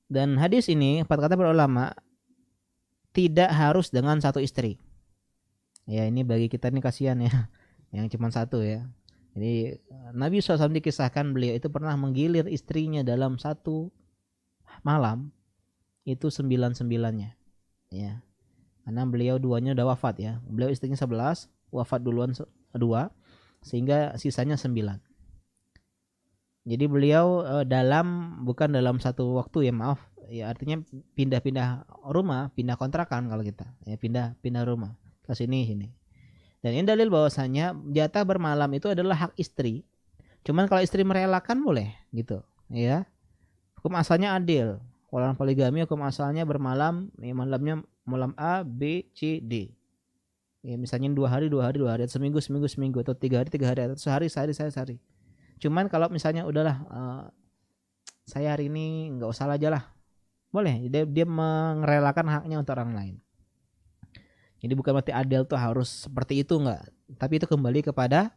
Dan hadis ini, empat kata para ulama, tidak harus dengan satu istri. Ya, ini bagi kita ini kasihan ya, yang cuma satu ya. Jadi Nabi SAW dikisahkan beliau itu pernah menggilir istrinya dalam satu malam itu 99-nya. Ya, karena beliau duanya udah wafat ya. Beliau istrinya 11, wafat duluan dua, sehingga sisanya 9. Jadi beliau bukan dalam satu waktu ya, maaf. Ya artinya pindah-pindah rumah, pindah kontrakan kalau kita. Ya pindah rumah ke sini. Dan ini dalil bahwasanya jatah bermalam itu adalah hak istri. Cuman kalau istri merelakan boleh gitu, ya. Hukum asalnya adil. Kalau poligami hukum asalnya bermalam, ya, malamnya malam A, B, C, D. Ya misalnya 2 hari, seminggu, atau 3 hari, atau sehari. Cuman kalau misalnya udahlah saya hari ini nggak usah aja lah, boleh. Dia merelakan haknya untuk orang lain. Jadi bukan berarti adil tuh harus seperti itu, enggak. Tapi itu kembali kepada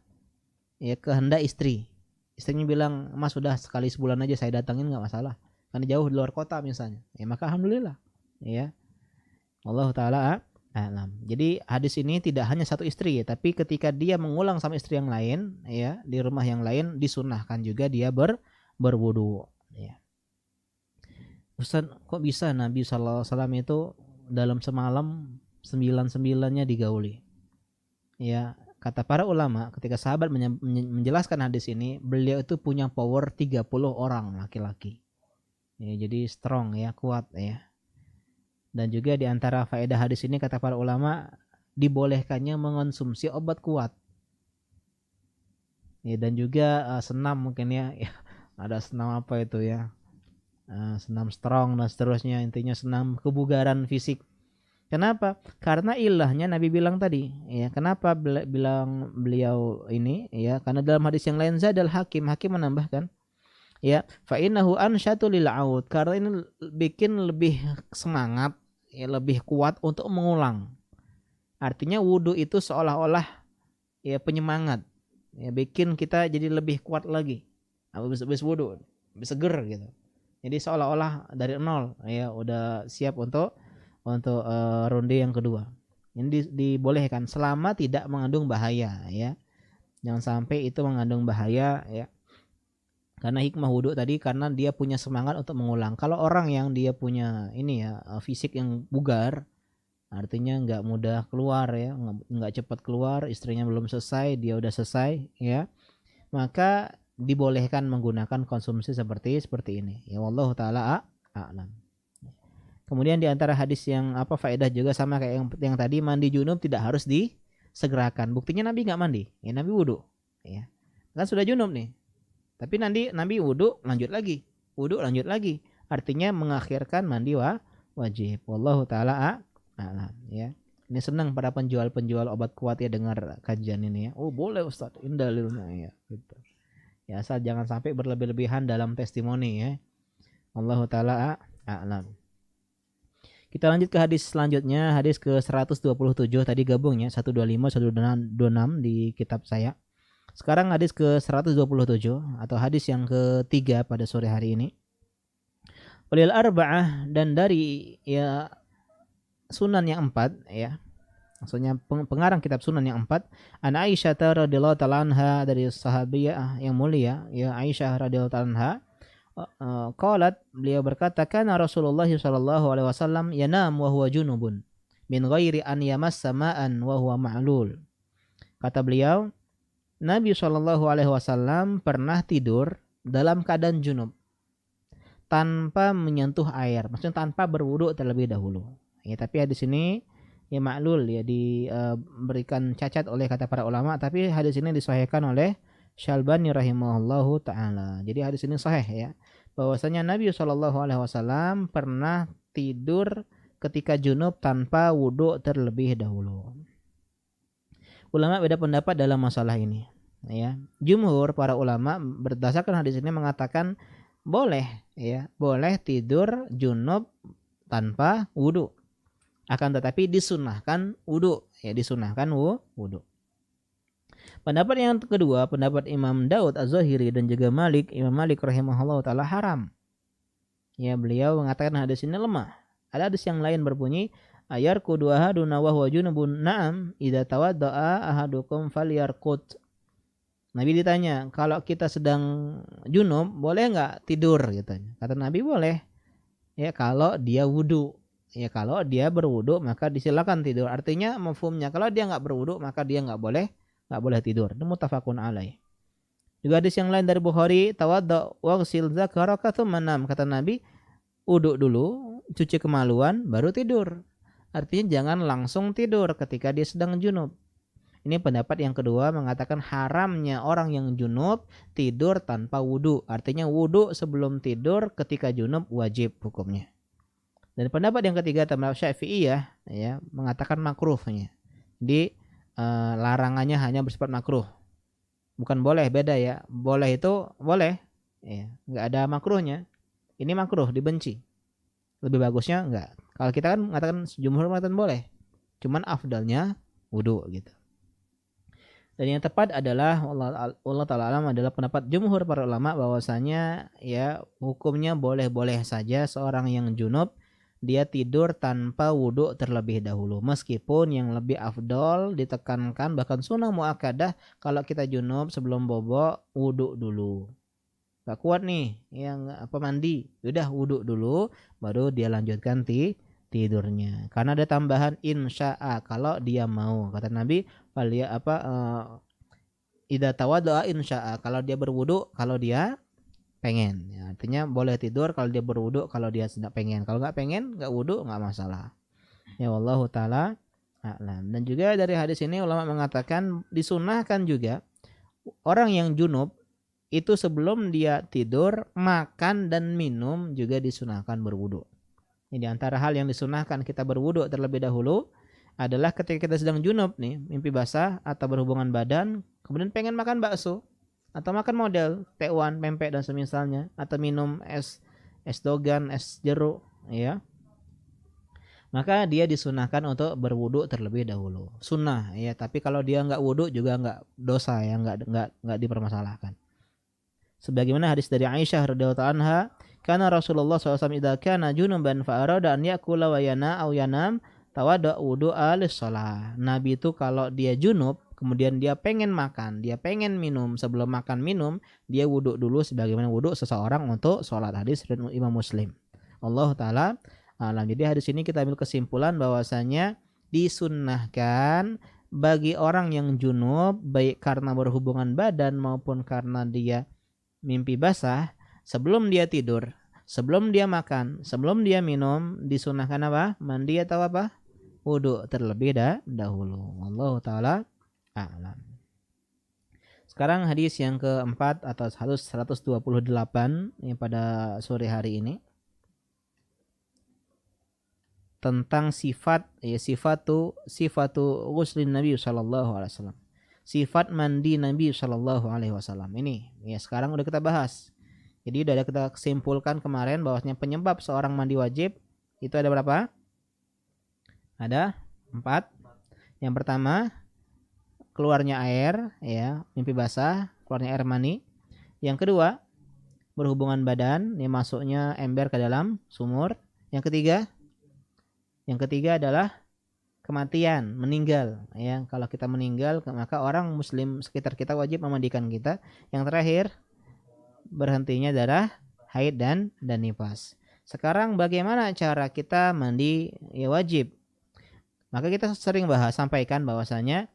ya kehendak istri. Istrinya bilang, "Mas sudah sekali sebulan aja saya datangin nggak masalah. Karena jauh di luar kota misalnya." Ya maka alhamdulillah. Ya. Allah taala a'lam. Jadi hadis ini tidak hanya satu istri ya, tapi ketika dia mengulang sama istri yang lain ya, di rumah yang lain disunahkan juga dia berwudu ya. Ustaz, kok bisa Nabi sallallahu alaihi wasallam itu dalam semalam 99-nya digauli? Ya, kata para ulama ketika sahabat menjelaskan hadis ini, beliau itu punya power 30 orang laki-laki. Ya, jadi strong ya, kuat ya. Dan juga di antara faedah hadis ini kata para ulama, dibolehkannya mengonsumsi obat kuat. Ya, dan juga senam mungkin ya. Ya, ada senam apa itu ya? Senam strong dan seterusnya, intinya senam kebugaran fisik. Kenapa? Karena ilahnya Nabi bilang tadi, ya. Kenapa bilang beliau ini, ya? Karena dalam hadis yang lain zadal Hakim menambahkan, ya, fa innahu ansyatu lil aud. Karena ini bikin lebih semangat, ya, lebih kuat untuk mengulang. Artinya wudu itu seolah-olah ya penyemangat, ya, bikin kita jadi lebih kuat lagi. Habis wudu, lebih seger gitu. Jadi seolah-olah dari nol, ya, udah siap untuk ronde yang kedua. Ini dibolehkan selama tidak mengandung bahaya ya. Jangan sampai itu mengandung bahaya ya. Karena hikmah wudhu tadi karena dia punya semangat untuk mengulang. Kalau orang yang dia punya ini ya fisik yang bugar, artinya nggak mudah keluar ya, nggak cepat keluar, istrinya belum selesai, dia udah selesai ya, maka dibolehkan menggunakan konsumsi seperti ini. Ya wallahu taala a'lam. Kemudian di antara hadis yang faedah juga sama kayak yang tadi, mandi junub tidak harus disegerakan. Buktinya Nabi nggak mandi, ya Nabi wudhu, ya kan sudah junub nih. Tapi nanti Nabi wudhu lanjut lagi. Artinya mengakhirkan mandi wajib. Wallahu taala a'lam ya. Ini senang para penjual obat kuat ya dengar kajian ini ya. Oh boleh Ustaz, ini dalilnya ya. Gitu. Ya asal jangan sampai berlebih-lebihan dalam testimoni ya. Wallahu taala a'lam. Kita lanjut ke hadis selanjutnya, hadis ke 127 tadi gabung ya, 125, 126 di kitab saya. Sekarang hadis ke 127 atau hadis yang ketiga pada sore hari ini. Walil arba'ah, dan dari ya sunan yang 4 ya. Maksudnya pengarang kitab sunan yang 4, an Aisyah radhiyallahu ta'ala anha, dari sahabiah yang mulia ya Aisyah radhiyallahu ta'ala anha. Qalat, beliau berkata, kana Rasulullah sallallahu alaihi wasallam yanam wa huwa junubun min ghairi an yamassa ma'an wa huwa ma'lul. Kata beliau, Nabi sallallahu alaihi wasallam pernah tidur dalam keadaan junub tanpa menyentuh air, maksudnya tanpa berwudu terlebih dahulu. Ya, tapi hadis ini ya ma'lul ya, diberikan cacat oleh kata para ulama, tapi hadis ini disahihkan oleh Syalbani rahimahullahu taala. Jadi hadis ini sahih ya, bahwasanya Nabi Shallallahu alaihi wasallam pernah tidur ketika junub tanpa wudu terlebih dahulu. Ulama beda pendapat dalam masalah ini ya. Jumhur para ulama berdasarkan hadis ini mengatakan boleh ya, boleh tidur junub tanpa wudu. Akan tetapi disunahkan wudu ya, disunahkan wudu. Pendapat yang kedua, pendapat Imam Daud Az-Zahiri dan juga Imam Malik rahimahullah ta'ala, haram. Ya, beliau mengatakan hadis ini lemah. Ada hadis yang lain berbunyi, ayarkudu ahaduna wa huwa junubun, na'am, idza tawadda'a ahadukum falyarqut. Nabi ditanya, kalau kita sedang junub, boleh nggak tidur? Gitu. Kata Nabi, boleh. Ya, kalau dia wudu. Ya, kalau dia berwudu, maka disilakan tidur. Artinya, mafhumnya, kalau dia nggak berwudu, maka dia nggak boleh tidur. Itu muttafaqun alaih. Juga hadis yang lain dari Bukhari, tawadda waghsil dzakaraka tsumma nam. Kata Nabi, wudu dulu, cuci kemaluan, baru tidur. Artinya jangan langsung tidur ketika dia sedang junub. Ini pendapat yang kedua, mengatakan haramnya orang yang junub tidur tanpa wudu. Artinya wudu sebelum tidur ketika junub wajib hukumnya. Dan pendapat yang ketiga, pendapat Syafi'iyah, ya, mengatakan makruhnya. Jadi larangannya hanya bersifat makruh. Bukan boleh, beda ya. Boleh itu boleh, ya, nggak ada makruhnya. Ini makruh, dibenci. Lebih bagusnya enggak. Kalau kita kan mengatakan jumhur mengatakan boleh. Cuman afdalnya wudu gitu. Dan yang tepat adalah Allah Ta'ala alam adalah pendapat jumhur para ulama bahwasanya ya hukumnya boleh-boleh saja seorang yang junub dia tidur tanpa wudu terlebih dahulu. Meskipun yang lebih afdol ditekankan bahkan sunnah muakkadah kalau kita junub sebelum bobo wudu dulu. Gak kuat nih yang mandi, udah wudu dulu baru dia lanjutkan tidurnya. Karena ada tambahan insya'a kalau dia mau. Kata Nabi, dia idza tawaddaa insya'a, kalau dia berwudu kalau dia pengen. Ya, artinya boleh tidur kalau dia berwudu kalau dia sedang pengen. Kalau nggak pengen, nggak wudu nggak masalah. Ya wallahu taala a'lam. Dan juga dari hadis ini ulama mengatakan disunahkan juga orang yang junub itu sebelum dia tidur makan dan minum juga disunahkan berwudu. Ini di antara hal yang disunahkan kita berwudu terlebih dahulu adalah ketika kita sedang junub nih, mimpi basah atau berhubungan badan, kemudian pengen makan bakso atau makan model tekwan, pempek dan semisalnya, atau minum es dogan, es jeruk, ya. Maka dia disunahkan untuk berwudu terlebih dahulu. Sunnah ya, tapi kalau dia nggak wudu juga nggak dosa ya, nggak dipermasalahkan. Sebagaimana hadis dari Aisyah radhiyallahu anha, karena Rasulullah SAW idza kana junuban fa arada an yakula wa yana aw yanam tawadda wudu'a lis-shalah. Nabi itu kalau dia junub, kemudian dia pengen makan, dia pengen minum, sebelum makan minum, dia wudu dulu sebagaimana wudu seseorang untuk sholat. Hadis riwayat Imam Muslim. Allah taala alam. Jadi hadis ini kita ambil kesimpulan bahwasanya disunnahkan bagi orang yang junub baik karena berhubungan badan maupun karena dia mimpi basah, sebelum dia tidur, sebelum dia makan, sebelum dia minum, disunahkan apa? Mandi atau apa? Wudu terlebih dahulu. Allah taala a'lam. Sekarang hadis yang keempat atau 128 yang pada sore hari ini tentang sifat ya sifatu ghuslin Nabi sallallahu alaihi wasallam. Sifat mandi Nabi sallallahu alaihi wasallam. Ini ya sekarang udah kita bahas. Jadi udah kita simpulkan kemarin bahwasanya penyebab seorang mandi wajib itu ada berapa? Ada 4. Yang pertama, keluarnya air ya, mimpi basah, keluarnya air mani. Yang kedua, berhubungan badan, ya masuknya ember ke dalam sumur. Yang ketiga adalah kematian, meninggal ya. Kalau kita meninggal maka orang muslim sekitar kita wajib memandikan kita. Yang terakhir, berhentinya darah haid dan nifas. Sekarang bagaimana cara kita mandi ya wajib? Maka kita sering sampaikan bahwasanya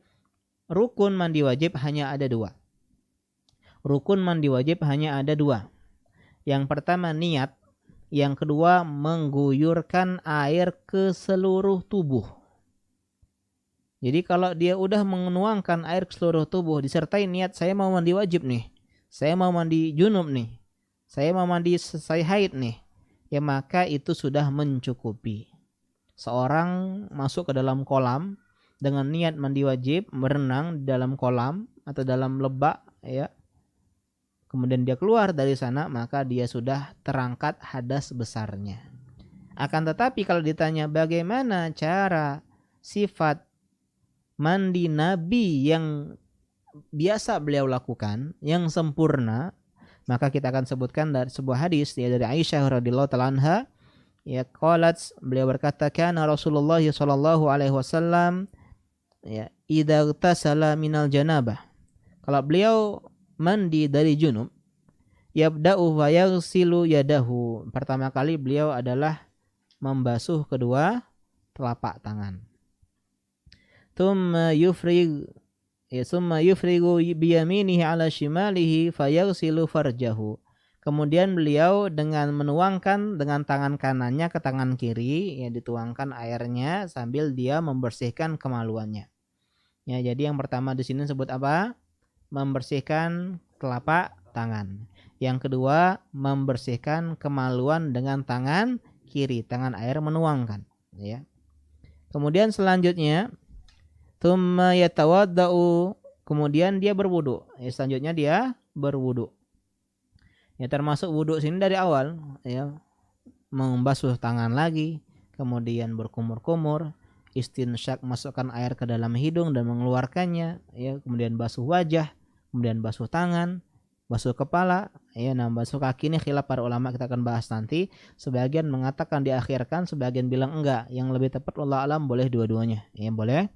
rukun mandi wajib hanya ada 2. Rukun mandi wajib hanya ada 2. Yang pertama niat, yang kedua mengguyurkan air ke seluruh tubuh. Jadi kalau dia udah menuangkan air ke seluruh tubuh disertai niat saya mau mandi wajib nih, saya mau mandi junub nih, saya mau mandi selesai haid nih, ya maka itu sudah mencukupi. Seorang masuk ke dalam kolam dengan niat mandi wajib, berenang di dalam kolam atau dalam lebak ya. Kemudian dia keluar dari sana, maka dia sudah terangkat hadas besarnya. Akan tetapi kalau ditanya bagaimana cara sifat mandi Nabi yang biasa beliau lakukan, yang sempurna, Maka kita akan sebutkan dari sebuah hadis ya dari Aisyah radhiyallahu taala anha, ya qalat, beliau berkata, kana Rasulullah sallallahu alaihi wasallam ya idza tasala minal janabah, kalau beliau mandi dari junub, yabda'u fa yaghsilu yadahu, pertama kali beliau adalah membasuh kedua telapak tangan. Tsumma yufrigu biyaminihi ala shimalihi fayaghsilu farjahu. Kemudian beliau dengan menuangkan dengan tangan kanannya ke tangan kiri, ya dituangkan airnya sambil dia membersihkan kemaluannya. Ya, jadi yang pertama di sini sebut apa? Membersihkan telapak tangan. Yang kedua, membersihkan kemaluan dengan tangan kiri, tangan air menuangkan, ya. Kemudian selanjutnya tsumma yatawaddau, kemudian dia berwudu. Ya, selanjutnya dia berwudu. Ya, termasuk wudu sini dari awal, ya. Membasuh tangan lagi, kemudian berkumur-kumur, istinsyak, masukkan air ke dalam hidung dan mengeluarkannya, ya. Kemudian basuh wajah, kemudian basuh tangan, basuh kepala, ya. Nah, basuh kaki ini khilaf para ulama, kita akan bahas nanti. Sebagian mengatakan diakhirkan, sebagian bilang enggak. Yang lebih tepat wallahu alam boleh dua-duanya. Ya, boleh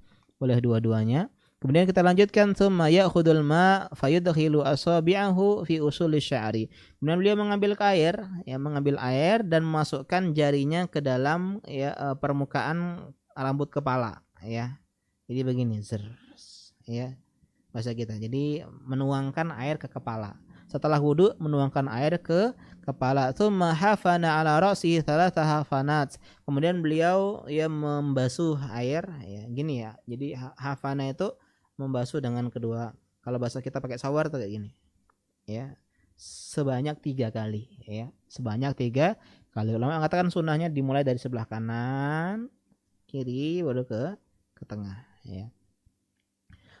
dua-duanya. Kemudian kita lanjutkan, tsumma ya'khudul ma fayudkhilu asabi'ahu fi usuli sya'ri. Kemudian beliau mengambil air dan memasukkan jarinya ke dalam, ya, permukaan rambut kepala, ya. Jadi begini, ya. Bahasa kita. Jadi menuangkan air ke kepala. Setelah wudu menuangkan air ke kepala. Tsumma hafana ala ra'sihi thalatha hafanat. Kemudian beliau ya membasuh air, ya, gini ya. Jadi hafana itu membasuh dengan kedua. Kalau bahasa kita pakai shower tuh kayak gini. Ya. Sebanyak 3 kali, ya. Sebanyak 3 kali. Ulama mengatakan sunnahnya dimulai dari sebelah kanan, kiri baru ke tengah, ya.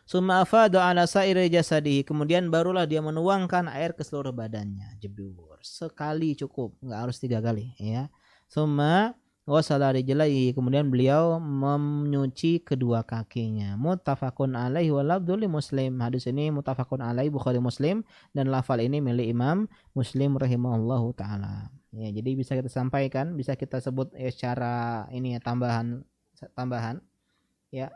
Summa afadu ala sa'iri jasadihi, kemudian barulah dia menuangkan air ke seluruh badannya. Jebur. Sekali cukup, enggak harus 3 kali, ya. Summa wasala rijlaihi, kemudian beliau menyuci kedua kakinya. Muttafaqun alaihi wa lafdzul Muslim. Hadis ini muttafaqun alaihi, Bukhari Muslim, dan lafal ini milik Imam Muslim rahimahullahu taala. Ya, jadi bisa kita sampaikan, bisa kita sebut secara ini ya tambahan, ya.